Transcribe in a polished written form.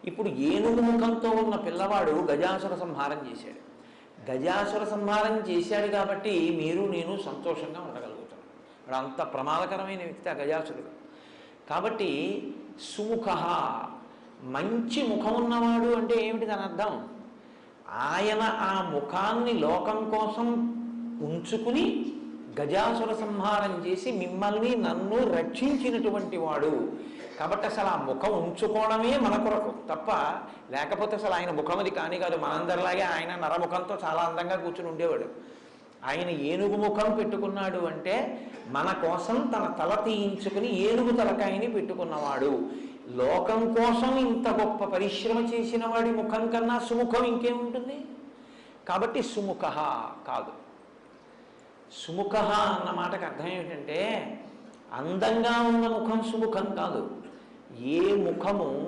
ఇప్పుడు ఏనుగు ముఖంతో ఉన్న పిల్లవాడు గజాసుర సంహారం చేశాడు. గజాసుర సంహారం చేశాడు కాబట్టి మీరు నేను సంతోషంగా ఉండగలుగుతాం. వాడు అంత ప్రమాదకరమైన వ్యక్తి ఆ గజాసురుడు. కాబట్టి సుముఖ, మంచి ముఖం ఉన్నవాడు అంటే ఏమిటి దాని అర్థం? ఆయన ఆ ముఖాన్ని లోకం కోసం ఉంచుకుని గజాసుర సంహారం చేసి మిమ్మల్ని నన్ను రక్షించినటువంటి వాడు. కాబట్టి అసలు ఆ ముఖం ఉంచుకోవడమే మన కొరకు తప్ప, లేకపోతే అసలు ఆయన ముఖం అది కానీ కాదు. మనందరిలాగే ఆయన నరముఖంతో చాలా అందంగా కూర్చుని ఉండేవాడు. ఆయన ఏనుగు ముఖం పెట్టుకున్నాడు అంటే మన కోసం తన తల తీయించుకుని ఏనుగు తలకాయని పెట్టుకున్నవాడు. లోకం కోసం ఇంత గొప్ప పరిశ్రమ చేసిన వాడి ముఖం కన్నా సుముఖం ఇంకేముంటుంది? కాబట్టి సుముఖ కాదు. సుముఖ అన్న మాటకు అర్థం ఏమిటంటే అందంగా ఉన్న ముఖం సుముఖం కాదు. ఏ ముఖము